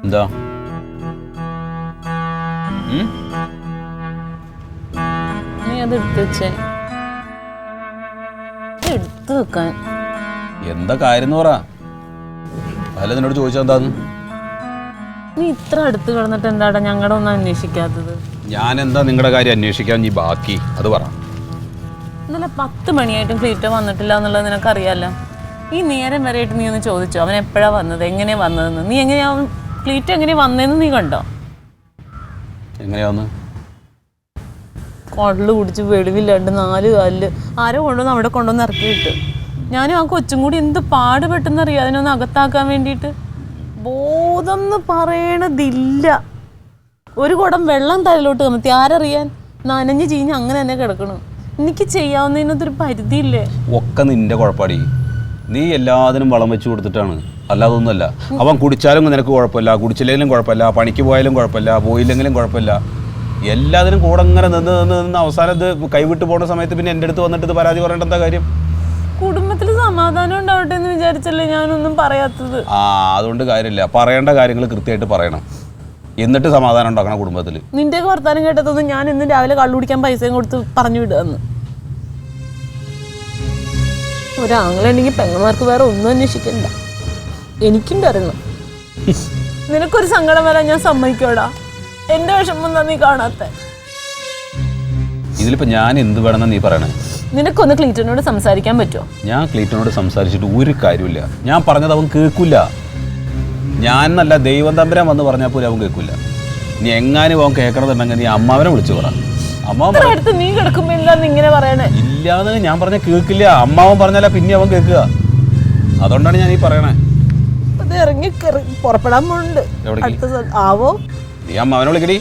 എന്താ നീ അത് എടുത്തു വെച്ചേ. എടുത്തു വെക്കാൻ എന്താ കാര്യം പറ. അല്ല നിന്നോട് ചോദിച്ചാ എന്താന്ന്? നീ ഇത്ര അടുത്ത് കിടന്നിട്ട് എന്താടാ ഞങ്ങളുടെ ഒന്നും അന്വേഷിക്കാത്തത്? ഞാൻ എന്താ നിങ്ങളുടെ കാര്യം അന്വേഷിക്കാൻ നീ ബാക്കി അത് പറ. ഇന്നലെ 10 മണിയായിട്ടും ക്ലീറ്റോ വന്നിട്ടില്ല എന്നുള്ളത് നിനക്കറിയാലോ. ഈ നേരം വരെയായിട്ട് നീ ഒന്ന് ചോദിച്ചോ അവൻ എപ്പോഴാ വന്നത്, എങ്ങനെയാ വന്നതെന്ന്? നീ എങ്ങനെയാ ക്ലീറ്റോ എങ്ങനെയാ വന്നതെന്ന് നീ കണ്ടോ? എങ്ങനെയാന്ന്? കള്ള് കുടിച്ച് വെളിവില്ലാണ്ട് 4 കാലില് ആരോ കൊണ്ടുവന്ന് അവിടെ കൊണ്ടുവന്ന് ഇറക്കിയിട്ട് ഞാനും ആ കൊച്ചും കൂടി എന്ത് പാടുപെട്ടെന്നറിയാം അതിനൊന്ന് അകത്താക്കാൻ വേണ്ടിയിട്ട്. ബോധം എന്ന് പറയണതില്ല. ഒരു കുടം വെള്ളം തലയിലോട്ട് കമത്തി ആരറിയാൻ? നനഞ്ഞ് ചീഞ്ഞ് അങ്ങനെ തന്നെ കിടക്കണം. എനിക്ക് ചെയ്യാവുന്നതിനൊരു പരിധിയില്ലേ? ഒക്കെ നിന്റെ കുഴപ്പമാടി. നീ എല്ലാത്തിനും വളം വെച്ച് കൊടുത്തിട്ടാണ്, അല്ലാതൊന്നുമല്ല. അവൻ കുടിച്ചാലും നിനക്ക് കുഴപ്പമില്ല, കുടിച്ചില്ലെങ്കിലും കുഴപ്പമില്ല, പണിക്ക് പോയാലും കുഴപ്പമില്ല, പോയില്ലെങ്കിലും കുഴപ്പമില്ല. എല്ലാത്തിനും കൂടെ അങ്ങനെ നിന്ന് അവസാനം ഇത് കൈവിട്ട് പോകുന്ന സമയത്ത് പിന്നെ എൻ്റെ അടുത്ത് വന്നിട്ട് ഇത് പരാതി പറയേണ്ട എന്താ കാര്യം? കുടുംബത്തിൽ സമാധാനം ഉണ്ടാവട്ടെ എന്ന് വിചാരിച്ചല്ലേ ഞാനൊന്നും പറയാത്തത്. അതുകൊണ്ട് കാര്യമില്ല, പറയേണ്ട കാര്യങ്ങൾ കൃത്യമായിട്ട് പറയണം, എന്നിട്ട് സമാധാനം ഉണ്ടാക്കണം കുടുംബത്തിൽ. നിന്റെയൊക്കെ വർത്താനം കേട്ടതൊന്നും ഞാൻ ഇന്ന് രാവിലെ കള്ളു കുടിക്കാൻ പൈസയും കൊടുത്ത് പറഞ്ഞു വിടുകയെന്ന്. ഒരാങ്ങളുണ്ടെങ്കിൽ പെങ്ങന്മാർക്ക് വേറെ ഒന്നും അന്വേഷിക്കണ്ട. എനിക്കും തരണം. നിനക്കൊരു സങ്കടം വരാൻ ഞാൻ സമ്മതിക്കോടാ. എന്റെ വിഷമം എന്താ നീ കാണാത്ത? ഇതിലിപ്പോ ഞാൻ എന്ത് വേണമെന്നാ നീ പറയണേ? നിനക്കൊന്ന് ക്ലീറ്റനോട് സംസാരിക്കാൻ പറ്റുമോ? ഞാൻ ക്ലീറ്റനോട് സംസാരിച്ചിട്ട് ഒരു കാര്യമില്ല. ഞാൻ പറഞ്ഞത് അവൻ കേൾക്കില്ല. ഞാൻ നല്ല ദൈവം തമ്പുരാൻ വന്ന് പറഞ്ഞാൽ പോലും അവൻ കേൾക്കില്ല. നീ എങ്ങാനും അവൻ കേൾക്കണമെന്നുണ്ടെങ്കിൽ നീ അമ്മാവനെ വിളിച്ചു പറ. അമ്മാവൻ അടുത്ത് നീ കിടക്കുമ്പോ എന്താന്ന് ഇങ്ങനെ പറയണേ? ഇല്ലാന്ന് ഞാൻ പറഞ്ഞ കേൾക്കില്ല. അമ്മാവൻ പറഞ്ഞാലാ പിന്നെ അവൻ കേൾക്കുക. അതുകൊണ്ടാണ് ഞാൻ ഈ പറയണേ. അത് ഇറങ്ങി പുറപ്പെടാൻ പോകുന്നുണ്ട്. ആവോ നീ അമ്മാവനെ വിളിക്കടി.